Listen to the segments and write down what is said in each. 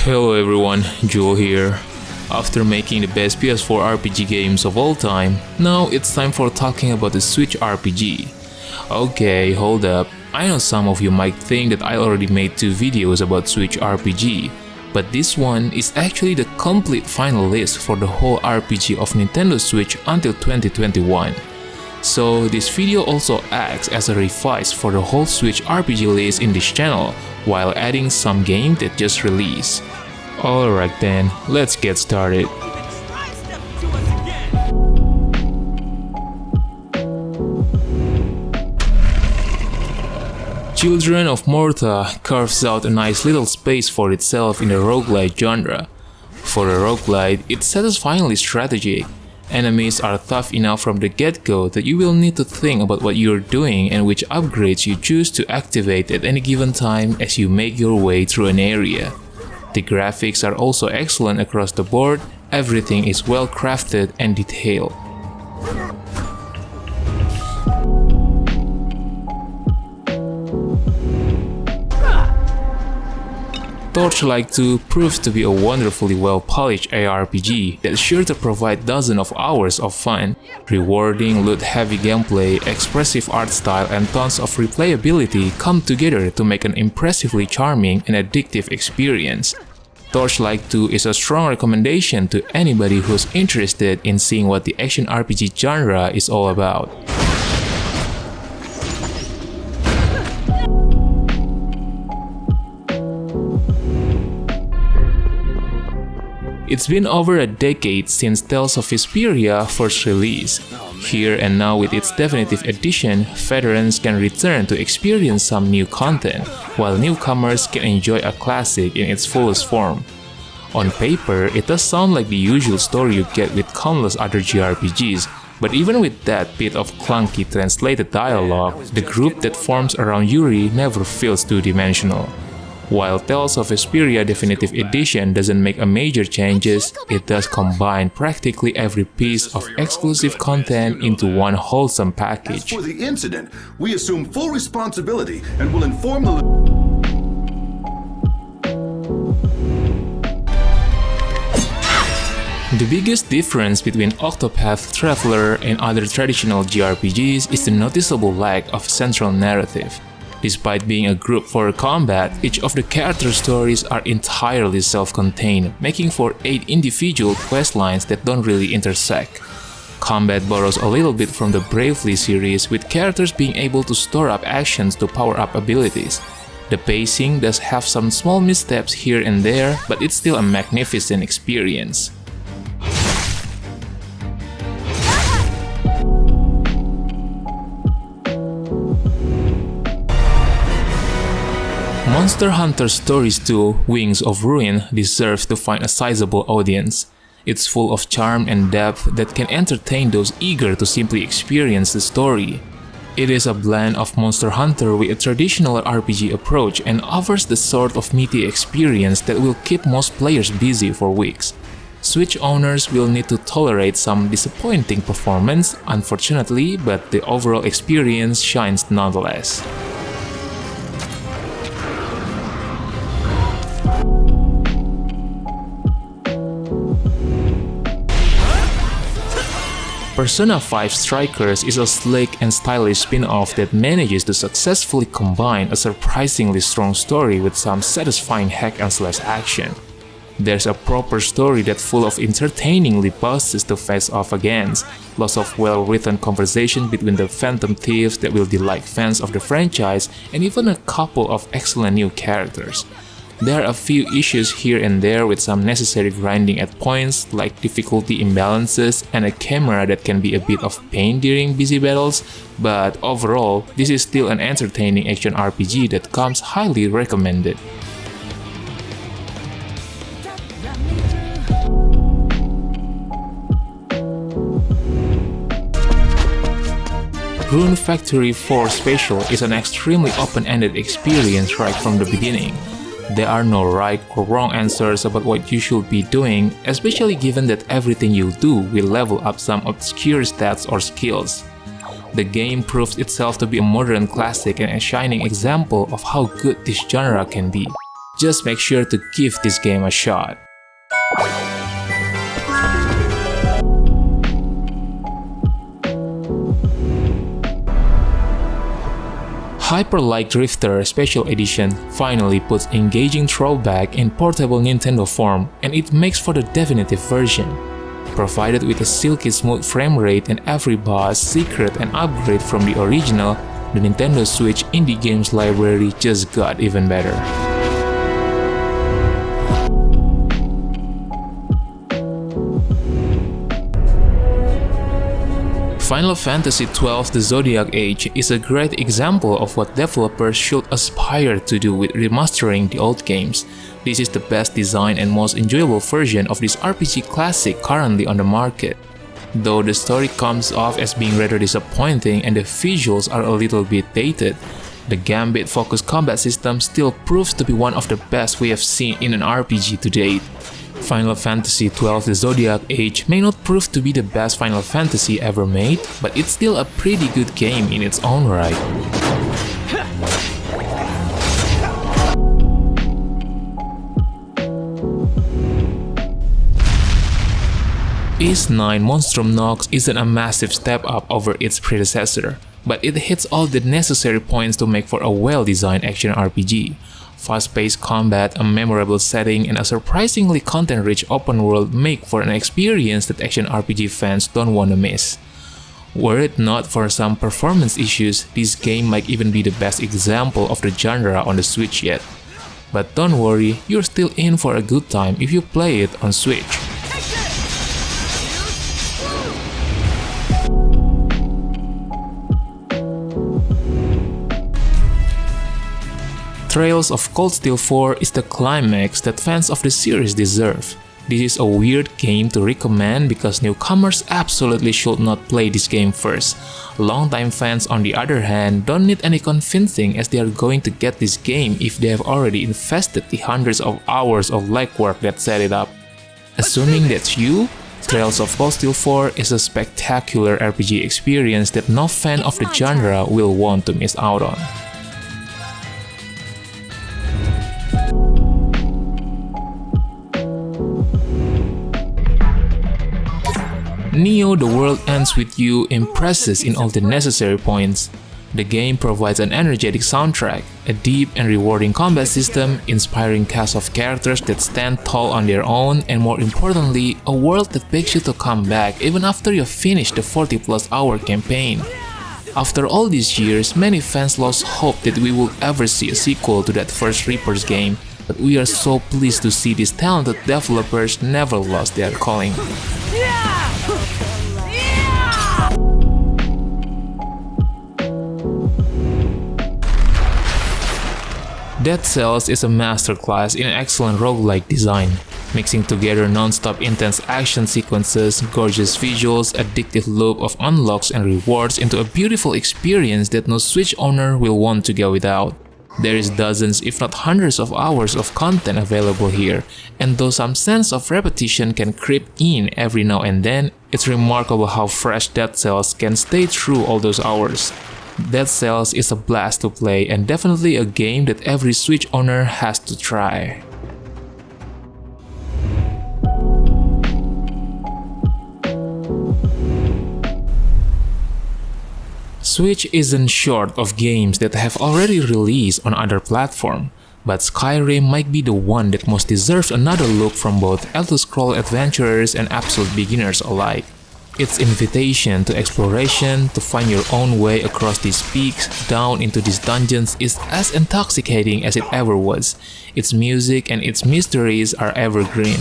Hello everyone, Joe here. After making the best PS4 RPG games of all time, now it's time for talking about the Switch RPG. Okay, hold up. I know some of you might think that I already made 2 videos about Switch RPG, but this one is actually the complete final list for the whole RPG of Nintendo Switch until 2021. So this video also acts as a revise for the whole Switch RPG list in this channel, while adding some games that just released. Alright then, let's get started. Children of Morta carves out a nice little space for itself in the roguelite genre. For a roguelite, it's satisfyingly strategic. Enemies are tough enough from the get-go that you will need to think about what you're doing and which upgrades you choose to activate at any given time as you make your way through an area. The graphics are also excellent across the board, everything is well crafted and detailed. Torchlight II proves to be a wonderfully well-polished ARPG that's sure to provide dozens of hours of fun. Rewarding, loot-heavy gameplay, expressive art style, and tons of replayability come together to make an impressively charming and addictive experience. Torchlight II is a strong recommendation to anybody who's interested in seeing what the action RPG genre is all about. It's been over a decade since Tales of Vesperia first released. Here and now with its definitive edition, veterans can return to experience some new content, while newcomers can enjoy a classic in its fullest form. On paper, it does sound like the usual story you get with countless other JRPGs, but even with that bit of clunky translated dialogue, the group that forms around Yuri never feels two-dimensional. While Tales of Vesperia Definitive Edition doesn't make a major changes, it does combine practically every piece of exclusive content into one wholesome package. As for the incident, we assume full responsibility and will inform the... The biggest difference between Octopath Traveler and other traditional JRPGs is the noticeable lack of central narrative. Despite being a group for combat, each of the character stories are entirely self-contained, making for 8 individual questlines that don't really intersect. Combat borrows a little bit from the Bravely series, with characters being able to store up actions to power up abilities. The pacing does have some small missteps here and there, but it's still a magnificent experience. Monster Hunter Stories 2: Wings of Ruin deserves to find a sizable audience. It's full of charm and depth that can entertain those eager to simply experience the story. It is a blend of Monster Hunter with a traditional RPG approach and offers the sort of meaty experience that will keep most players busy for weeks. Switch owners will need to tolerate some disappointing performance, unfortunately, but the overall experience shines nonetheless. Persona 5 Strikers is a slick and stylish spin-off that manages to successfully combine a surprisingly strong story with some satisfying hack-and-slash action. There's a proper story that's full of entertainingly bosses to face off against, lots of well-written conversation between the Phantom Thieves that will delight fans of the franchise, and even a couple of excellent new characters. There are a few issues here and there with some necessary grinding at points, like difficulty imbalances and a camera that can be a bit of pain during busy battles, but overall, this is still an entertaining action RPG that comes highly recommended. Rune Factory 4 Special is an extremely open-ended experience right from the beginning. There are no right or wrong answers about what you should be doing, especially given that everything you do will level up some obscure stats or skills. The game proves itself to be a modern classic and a shining example of how good this genre can be. Just make sure to give this game a shot. Hyper Light Drifter Special Edition finally puts engaging throwback in portable Nintendo form, and it makes for the definitive version. Provided with a silky smooth frame rate and every boss, secret and upgrade from the original, the Nintendo Switch indie games library just got even better. Final Fantasy XII The Zodiac Age is a great example of what developers should aspire to do with remastering the old games. This is the best designed and most enjoyable version of this RPG classic currently on the market. Though the story comes off as being rather disappointing and the visuals are a little bit dated, the gambit-focused combat system still proves to be one of the best we have seen in an RPG to date. Final Fantasy XII The Zodiac Age may not prove to be the best Final Fantasy ever made, but it's still a pretty good game in its own right. Ys 9 Monstrum Nox isn't a massive step up over its predecessor, but it hits all the necessary points to make for a well-designed action RPG. Fast-paced combat, a memorable setting, and a surprisingly content-rich open world make for an experience that action RPG fans don't want to miss. Were it not for some performance issues, this game might even be the best example of the genre on the Switch yet. But don't worry, you're still in for a good time if you play it on Switch. Trails of Cold Steel 4 is the climax that fans of the series deserve. This is a weird game to recommend because newcomers absolutely should not play this game first. Longtime fans on the other hand don't need any convincing as they are going to get this game if they have already invested the hundreds of hours of legwork that set it up. Assuming that's you, Trails of Cold Steel 4 is a spectacular RPG experience that no fan of the genre will want to miss out on. Neo The World Ends With You impresses in all the necessary points. The game provides an energetic soundtrack, a deep and rewarding combat system, inspiring cast of characters that stand tall on their own, and more importantly, a world that begs you to come back even after you've finished the 40+ hour campaign. After all these years, many fans lost hope that we would ever see a sequel to that first Reapers game, but we are so pleased to see these talented developers never lost their calling. Dead Cells is a masterclass in excellent roguelike design, mixing together non-stop intense action sequences, gorgeous visuals, addictive loop of unlocks and rewards into a beautiful experience that no Switch owner will want to go without. There is dozens if not hundreds of hours of content available here, and though some sense of repetition can creep in every now and then, it's remarkable how fresh Dead Cells can stay through all those hours. Dead Cells is a blast to play and definitely a game that every Switch owner has to try. Switch isn't short of games that have already released on other platforms, but Skyrim might be the one that most deserves another look from both Elder Scrolls adventurers and absolute beginners alike. Its invitation to exploration, to find your own way across these peaks, down into these dungeons is as intoxicating as it ever was. Its music and its mysteries are evergreen.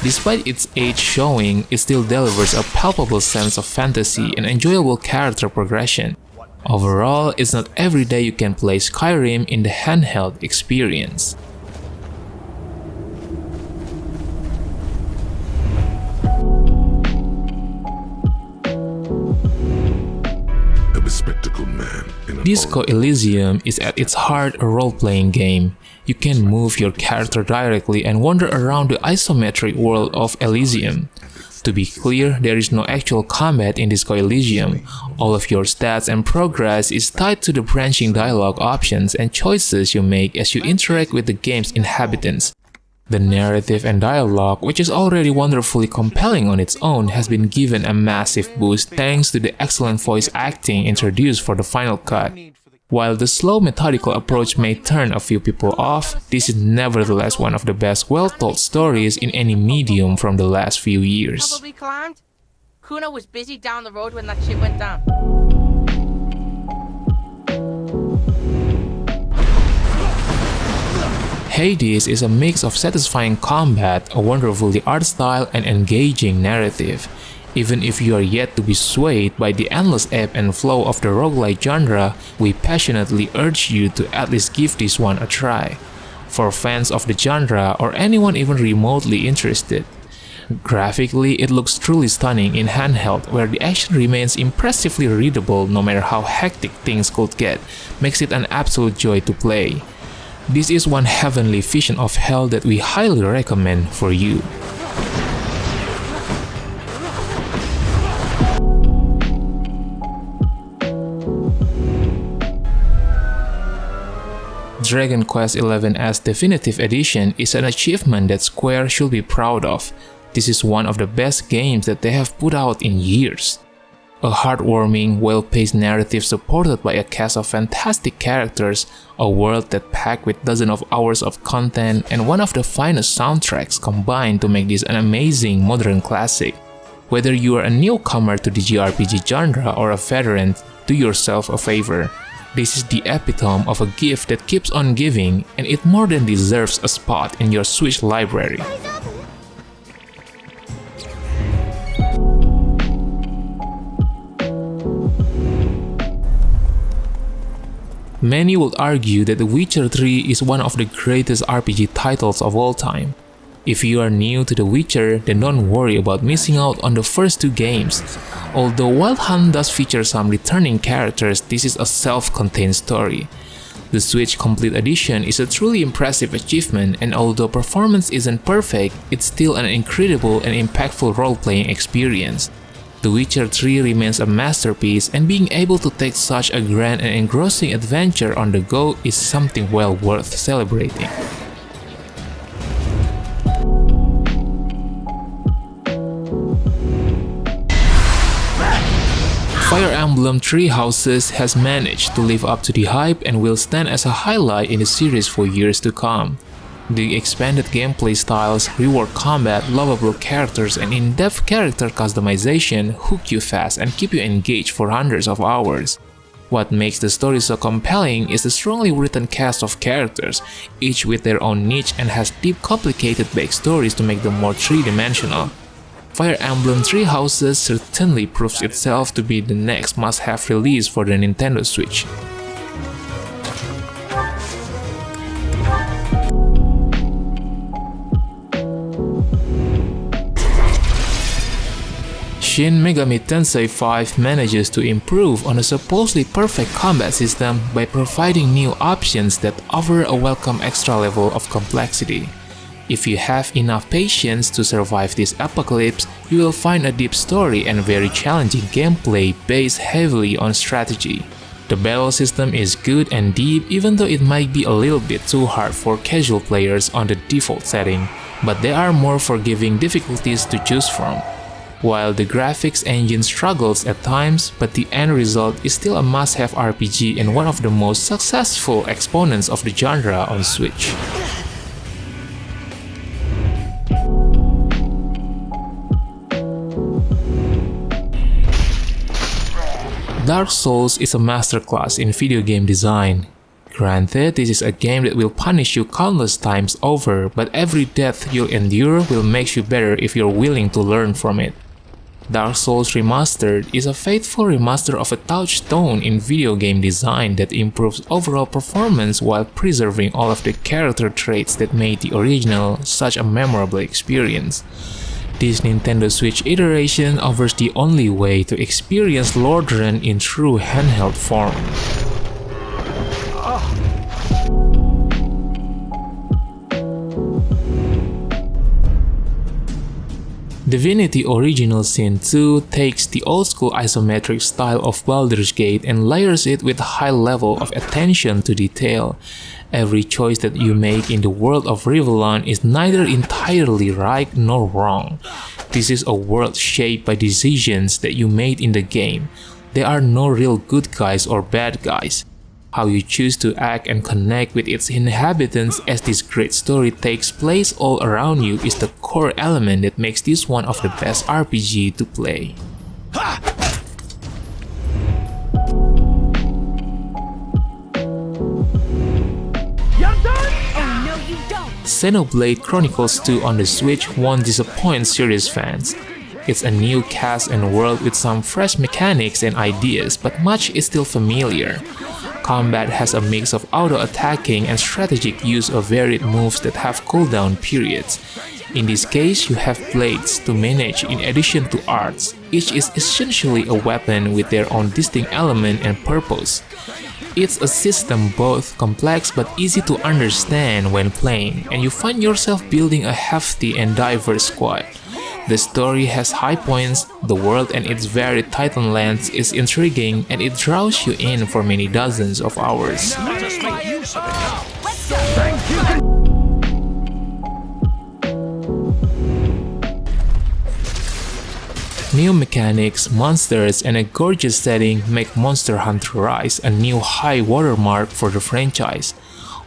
Despite its age showing, it still delivers a palpable sense of fantasy and enjoyable character progression. Overall, it's not every day you can play Skyrim in the handheld experience. Disco Elysium is at its heart a role-playing game. You can move your character directly and wander around the isometric world of Elysium. To be clear, there is no actual combat in Disco Elysium. All of your stats and progress is tied to the branching dialogue options and choices you make as you interact with the game's inhabitants. The narrative and dialogue, which is already wonderfully compelling on its own, has been given a massive boost thanks to the excellent voice acting introduced for the final cut. While the slow methodical approach may turn a few people off, this is nevertheless one of the best well-told stories in any medium from the last few years. Probably climbed. Kuno was busy down the road when that shit went down. Hades is a mix of satisfying combat, a wonderfully art style, and engaging narrative. Even if you are yet to be swayed by the endless ebb and flow of the roguelike genre, we passionately urge you to at least give this one a try. For fans of the genre or anyone even remotely interested. Graphically, it looks truly stunning in handheld, where the action remains impressively readable no matter how hectic things could get, makes it an absolute joy to play. This is one heavenly vision of hell that we highly recommend for you. Dragon Quest XI's Definitive Edition is an achievement that Square should be proud of. This is one of the best games that they have put out in years. A heartwarming, well-paced narrative supported by a cast of fantastic characters, a world that packed with dozens of hours of content, and one of the finest soundtracks combined to make this an amazing modern classic. Whether you are a newcomer to the JRPG genre or a veteran, do yourself a favor. This is the epitome of a gift that keeps on giving, and it more than deserves a spot in your Switch library. Many would argue that The Witcher 3 is one of the greatest RPG titles of all time. If you are new to The Witcher, then don't worry about missing out on the first two games. Although Wild Hunt does feature some returning characters, this is a self-contained story. The Switch Complete Edition is a truly impressive achievement, and although performance isn't perfect, it's still an incredible and impactful role-playing experience. The Witcher 3 remains a masterpiece, and being able to take such a grand and engrossing adventure on the go is something well worth celebrating. Fire Emblem Three Houses has managed to live up to the hype and will stand as a highlight in the series for years to come. The expanded gameplay styles, reward combat, lovable characters, and in-depth character customization hook you fast and keep you engaged for hundreds of hours. What makes the story so compelling is the strongly written cast of characters, each with their own niche and has deep complicated backstories to make them more three-dimensional. Fire Emblem Three Houses certainly proves itself to be the next must-have release for the Nintendo Switch. Shin Megami Tensei 5 manages to improve on a supposedly perfect combat system by providing new options that offer a welcome extra level of complexity. If you have enough patience to survive this apocalypse, you will find a deep story and very challenging gameplay based heavily on strategy. The battle system is good and deep, even though it might be a little bit too hard for casual players on the default setting, but there are more forgiving difficulties to choose from. While the graphics engine struggles at times, but the end result is still a must-have RPG and one of the most successful exponents of the genre on Switch. Dark Souls is a masterclass in video game design. Granted, this is a game that will punish you countless times over, but every death you'll endure will make you better if you're willing to learn from it. Dark Souls Remastered is a faithful remaster of a touchstone in video game design that improves overall performance while preserving all of the character traits that made the original such a memorable experience. This Nintendo Switch iteration offers the only way to experience Lord Rune in true handheld form. Divinity Original Sin 2 takes the old-school isometric style of Baldur's Gate and layers it with a high level of attention to detail. Every choice that you make in the world of Rivellon is neither entirely right nor wrong. This is a world shaped by decisions that you made in the game. There are no real good guys or bad guys. How you choose to act and connect with its inhabitants as this great story takes place all around you is the core element that makes this one of the best RPG to play. Xenoblade Chronicles 2 on the Switch won't disappoint series fans. It's a new cast and world with some fresh mechanics and ideas, but much is still familiar. Combat has a mix of auto-attacking and strategic use of varied moves that have cooldown periods. In this case, you have blades to manage in addition to arts. Each is essentially a weapon with their own distinct element and purpose. It's a system both complex but easy to understand when playing, and you find yourself building a hefty and diverse squad. The story has high points, the world and its varied Titanlands is intriguing, and it draws you in for many dozens of hours. New mechanics, monsters, and a gorgeous setting make Monster Hunter Rise a new high watermark for the franchise.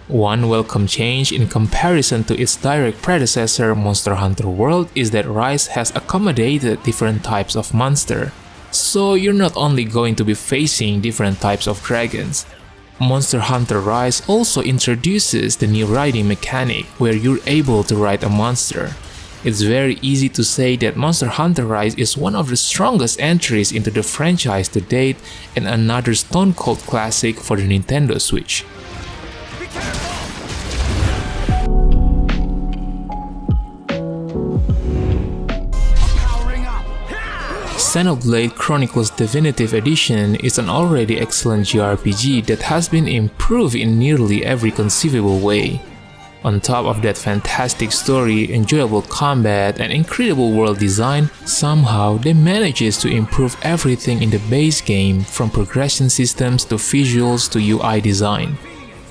One welcome change in comparison to its direct predecessor Monster Hunter World is that Rise has accommodated different types of monster. So you're not only going to be facing different types of dragons. Monster Hunter Rise also introduces the new riding mechanic where you're able to ride a monster. It's very easy to say that Monster Hunter Rise is one of the strongest entries into the franchise to date and another stone cold classic for the Nintendo Switch. Xenoblade Chronicles Definitive Edition is an already excellent JRPG that has been improved in nearly every conceivable way. On top of that fantastic story, enjoyable combat, and incredible world design, somehow they manages to improve everything in the base game, from progression systems to visuals to UI design.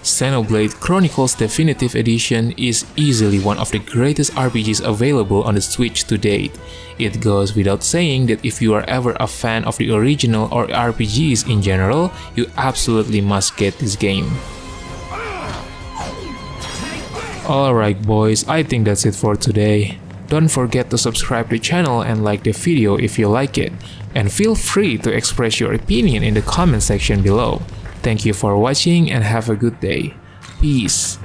Xenoblade Chronicles Definitive Edition is easily one of the greatest RPGs available on the Switch to date. It goes without saying that if you are ever a fan of the original or RPGs in general, you absolutely must get this game. Alright boys, I think that's it for today. Don't forget to subscribe to the channel and like the video if you like it. And feel free to express your opinion in the comment section below. Thank you for watching and have a good day. Peace.